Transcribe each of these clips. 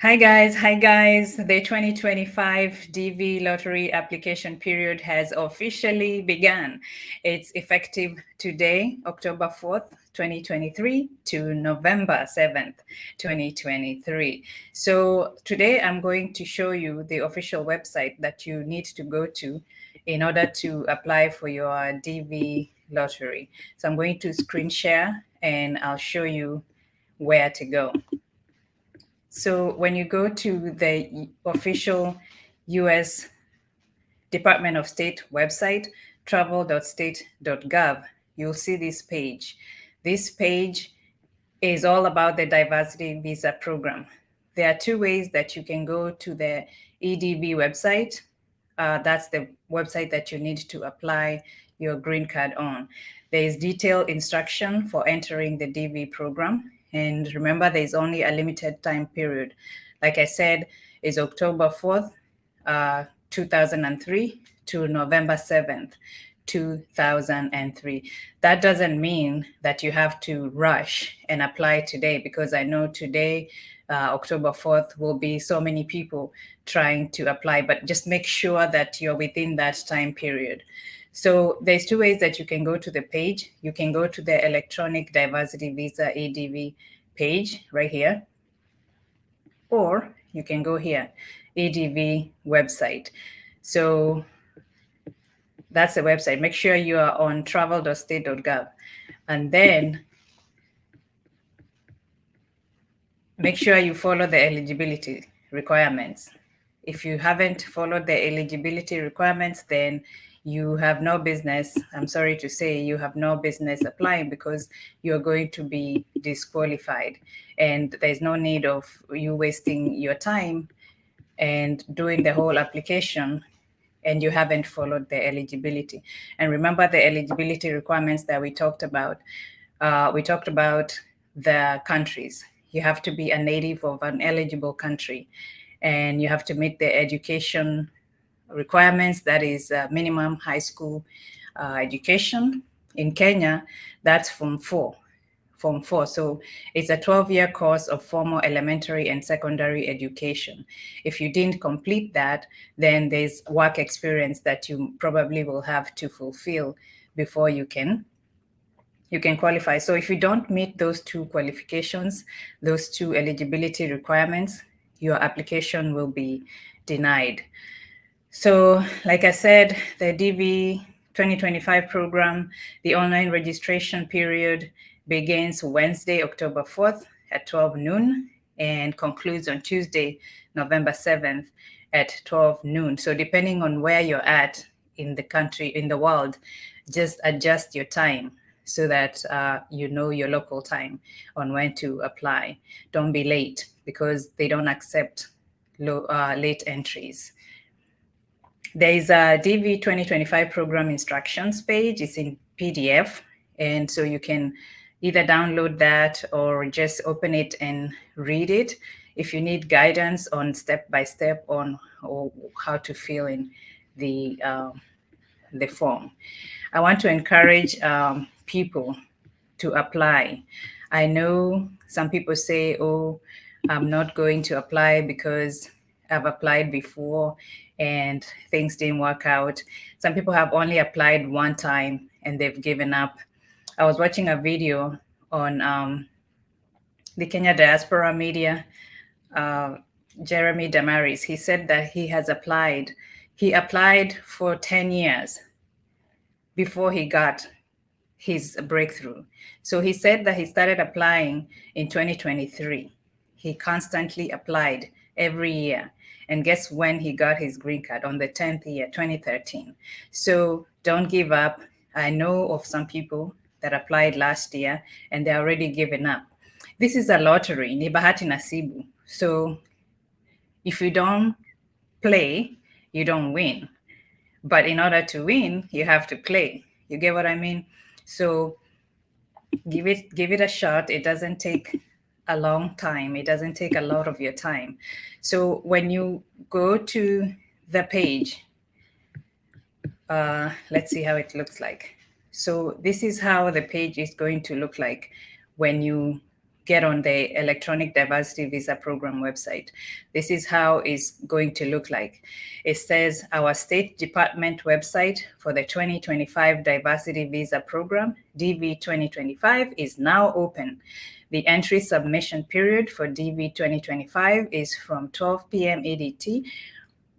Hi guys. The 2025 DV lottery application period has officially begun. It's effective today, October 4th, 2023 to November 7th, 2023. So today I'm going to show you the official website that you need to go to in order to apply for your DV lottery. So I'm going to screen share and I'll show you where to go. So when you go to the official US Department of State website, travel.state.gov, you'll see this page. This page is all about the diversity visa program. There are two ways that you can go to the EDV website. That's the website that you need to apply your green card on. There is detailed instruction for entering the DV program. And remember, there's only a limited time period. Like I said, is October 4th, 2003 to November 7th, 2003. That doesn't mean that you have to rush and apply today, because I know today, October 4th, will be so many people trying to apply, but just make sure that you're within that time period. So there's two ways that you can go to the page. You can go to the Electronic Diversity Visa EDV page right here, or you can go here, EDV website. So that's the website. Make sure you are on travel.state.gov, and then make sure you follow the eligibility requirements. If you haven't followed the eligibility requirements, then you have no business, I'm sorry to say, you have no business applying, because you're going to be disqualified. And there's no need of you wasting your time and doing the whole application and you haven't followed the eligibility. And remember the eligibility requirements that we talked about. We talked about the countries. You have to be a native of an eligible country, and you have to meet the education requirements, that is minimum high school education. In Kenya, that's Form 4. So it's a 12-year course of formal elementary and secondary education. If you didn't complete that, then there's work experience that you probably will have to fulfill before you can qualify. So if you don't meet those two qualifications, those two eligibility requirements, your application will be denied. So like I said, the DV 2025 program, the online registration period begins Wednesday, October 4th at 12 noon and concludes on Tuesday, November 7th at 12 noon. So depending on where you're at in the country, in the world, just adjust your time so that you know your local time on when to apply. Don't be late, because they don't accept late entries. There is a DV 2025 program instructions page. It's in PDF. And so you can either download that or just open it and read it if you need guidance on step-by-step on or how to fill in the form. I want to encourage people to apply. I know some people say, oh, I'm not going to apply because I've applied before and things didn't work out. Some people have only applied one time and they've given up. I was watching a video on the Kenya Diaspora Media, Jeremy Damaris. He said that he applied for 10 years before he got his breakthrough. So he said that he started applying in 2023. He constantly applied every year. And guess when he got his green card? On the 10th year, 2013. So don't give up. I know of some people that applied last year and they're already given up. This is a lottery, ni bahati nasibu. So if you don't play, you don't win. But in order to win, you have to play. You get what I mean? So give it a shot. It doesn't take a long time. It doesn't take a lot of your time. So when you go to the page, let's see how it looks like. So this is how the page is going to look like when you get on the Electronic Diversity Visa Program website. This is how it's going to look like. It says our State Department website for the 2025 Diversity Visa Program, DV 2025, is now open. The entry submission period for DV 2025 is from 12 p.m. EDT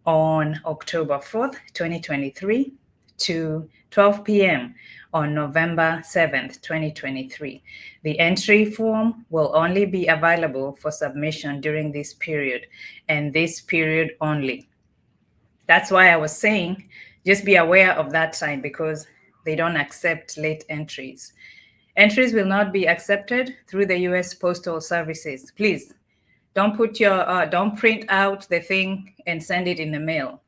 on October 4th, 2023 to 12 p.m. on November 7th, 2023. The entry form will only be available for submission during this period and this period only. That's why I was saying, just be aware of that sign because they don't accept late entries. Entries will not be accepted through the U.S. Postal Services. Please don't put your don't print out the thing and send it in the mail.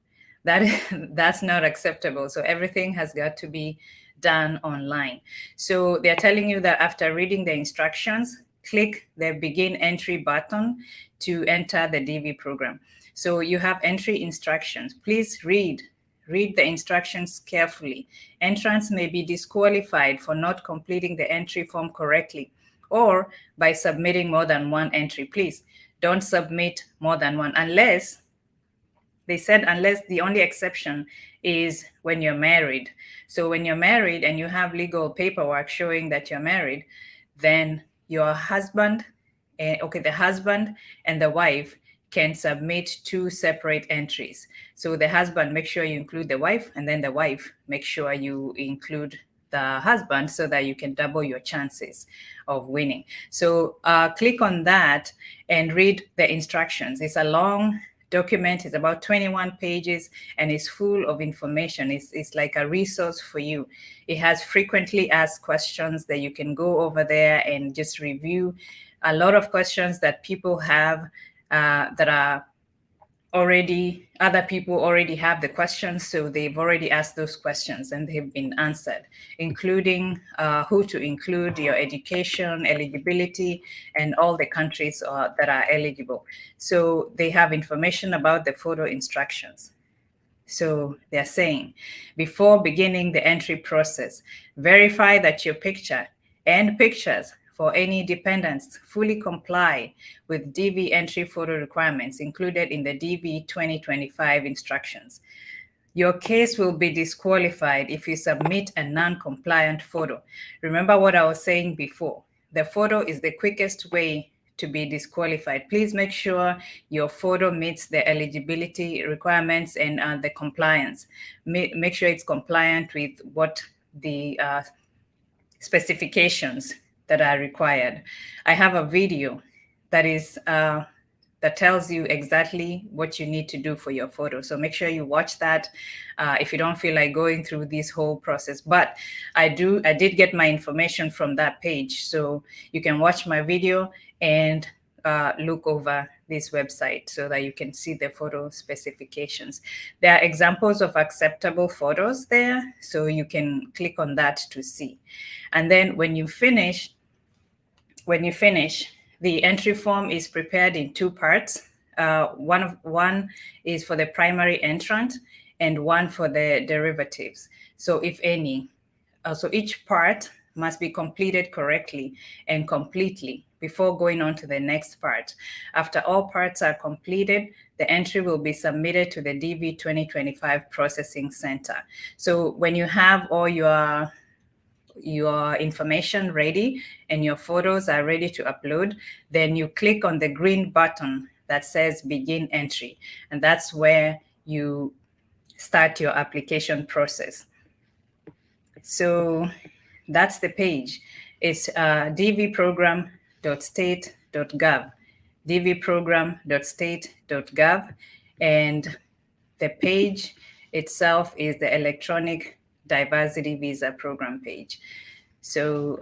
That's not acceptable. So everything has got to be done online. So they're telling you that after reading the instructions, click the begin entry button to enter the DV program. So you have entry instructions. Please read the instructions carefully. Entrants may be disqualified for not completing the entry form correctly or by submitting more than one entry. Please don't submit more than one unless the only exception is when you're married. So when you're married and you have legal paperwork showing that you're married, then your husband, the husband and the wife can submit two separate entries. So the husband, make sure you include the wife, and then the wife, make sure you include the husband so that you can double your chances of winning. So click on that and read the instructions. It's a long document. It's about 21 pages and it's full of information. It's like a resource for you. It has frequently asked questions that you can go over there and just review. A lot of questions that people have that are already, other people already have the questions, so they've already asked those questions and they've been answered, including who to include, your education, eligibility, and all the countries that are eligible. So they have information about the photo instructions. So they're saying, before beginning the entry process, verify that your picture and pictures for any dependents fully comply with DV entry photo requirements included in the DV 2025 instructions. Your case will be disqualified if you submit a non-compliant photo. Remember what I was saying before. The photo is the quickest way to be disqualified. Please make sure your photo meets the eligibility requirements and the compliance. Make sure it's compliant with what the specifications that are required. I have a video that is that tells you exactly what you need to do for your photo. So make sure you watch that if you don't feel like going through this whole process. But I did get my information from that page. So you can watch my video and look over this website so that you can see the photo specifications. There are examples of acceptable photos there, so you can click on that to see. And then when you finish, the entry form is prepared in two parts. One is for the primary entrant and one for the derivatives. So if any, so each part must be completed correctly and completely before going on to the next part. After all parts are completed, the entry will be submitted to the DV 2025 Processing Center. So when you have all your information ready and your photos are ready to upload, then you click on the green button that says begin entry. And that's where you start your application process. So that's the page. It's dvprogram.state.gov, dvprogram.state.gov. And the page itself is the Electronic Diversity Visa Program page. So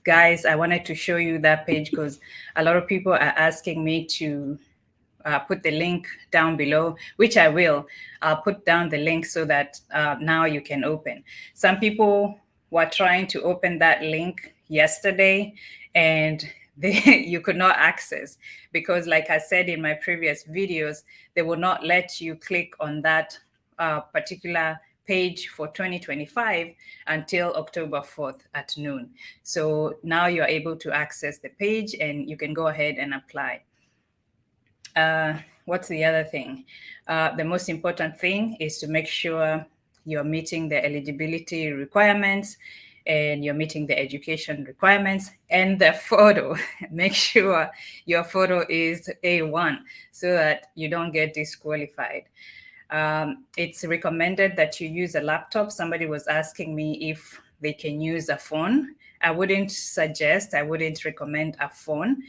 guys, I wanted to show you that page because a lot of people are asking me to put the link down below, which I will. I'll put down the link so that now you can open. Some people were trying to open that link yesterday and you could not access because, like I said in my previous videos, they will not let you click on that particular page for 2025 until October 4th at noon. So now you're able to access the page and you can go ahead and apply. What's the other thing? The most important thing is to make sure you're meeting the eligibility requirements and you're meeting the education requirements, and the photo. Make sure your photo is A1 so that you don't get disqualified. It's recommended that you use a laptop. Somebody was asking me if they can use a phone. I wouldn't recommend a phone.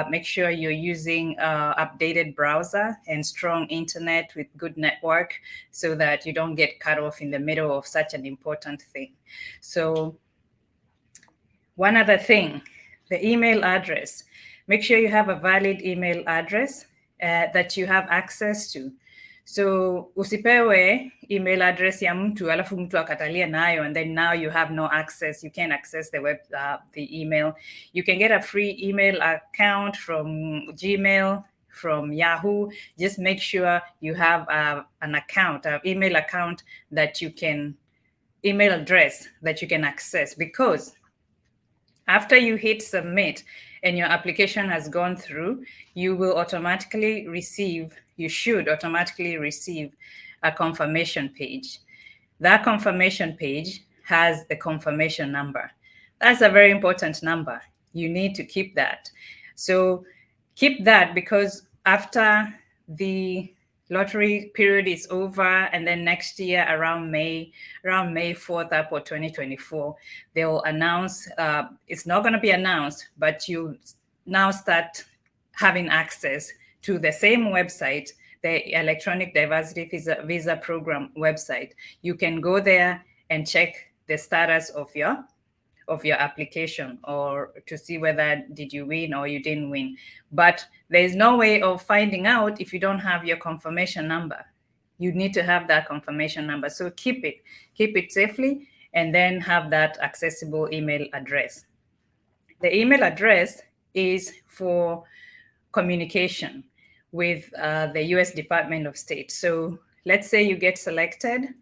Make sure you're using updated browser and strong internet with good network so that you don't get cut off in the middle of such an important thing. So one other thing, the email address. Make sure you have a valid email address that you have access to. So usipewe email address ya mtu alafu mtu akatalia nayo and then now you have no access. You can't access the email. You can get a free email account from Gmail, from Yahoo. Just make sure you have an email account that you can, email address that you can access, because after you hit submit and your application has gone through, you should automatically receive a confirmation page. That confirmation page has the confirmation number. That's a very important number. You need to keep that. So keep that, because after the lottery period is over, and then next year around May 4th up or 2024, they'll announce, it's not going to be announced, but you now start having access to the same website, the Electronic Diversity Visa Program website. You can go there and check the status of your application, or to see whether did you win or you didn't win. But there's no way of finding out if you don't have your confirmation number. You need to have that confirmation number. So keep it safely, and then have that accessible email address. The email address is for communication with the US Department of State. So let's say you get selected.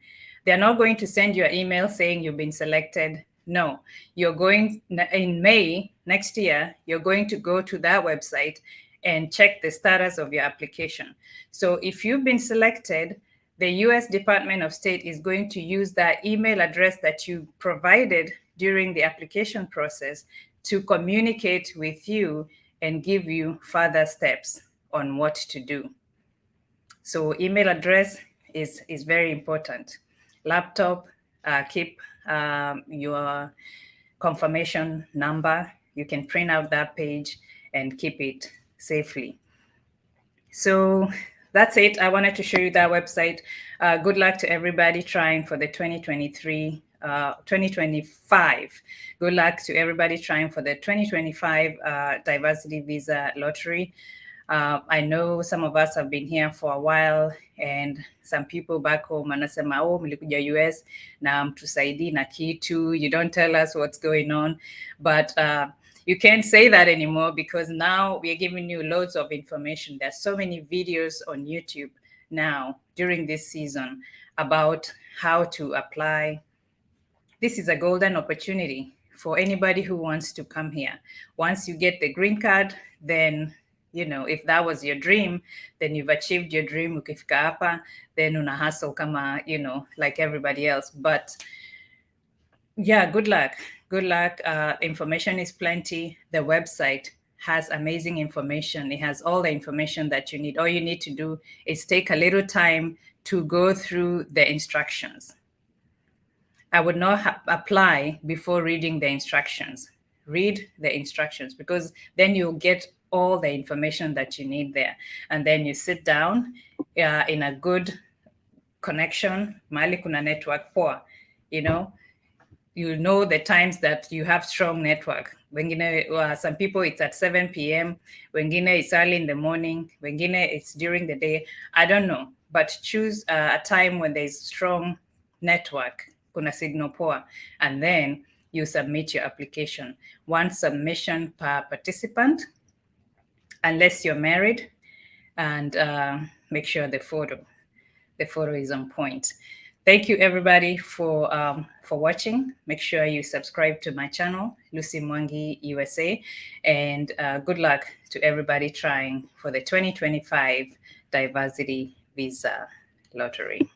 They're not going to send you an email saying you've been selected. No, you're going, in May next year, you're going to go to that website and check the status of your application. So if you've been selected, the US Department of State is going to use that email address that you provided during the application process to communicate with you and give you further steps on what to do. So email address is very important. Laptop, keep your confirmation number. You can print out that page and keep it safely. So that's it. I wanted to show you that website. Good luck to everybody trying for the 2025. Good luck to everybody trying for the 2025 Diversity Visa Lottery. I know some of us have been here for a while, and some people back home wanasema, oh, mlikuja US na mtusaidi na kitu. You don't tell us what's going on. But you can't say that anymore, because now we are giving you loads of information. There's so many videos on YouTube now during this season about how to apply. This is a golden opportunity for anybody who wants to come here. Once you get the green card, then, you know, if that was your dream, then you've achieved your dream. Ukifika hapa, then una hustle kama, you know, like everybody else. But yeah, good luck. Good luck. Information is plenty. The website has amazing information. It has all the information that you need. All you need to do is take a little time to go through the instructions. I would not apply before reading the instructions. Read the instructions, because then you'll get all the information that you need there. And then you sit down in a good connection, mahali kuna network poa, you know the times that you have strong network. Wengine, some people it's at 7 p.m. Wengine it's early in the morning. Wengine it's during the day. I don't know, but choose a time when there's strong network, kuna signal poa, and then you submit your application. One submission per participant, unless you're married, and make sure the photo is on point. Thank you, everybody, for watching. Make sure you subscribe to my channel, Lucy Mwangi USA, and good luck to everybody trying for the 2025 Diversity Visa Lottery.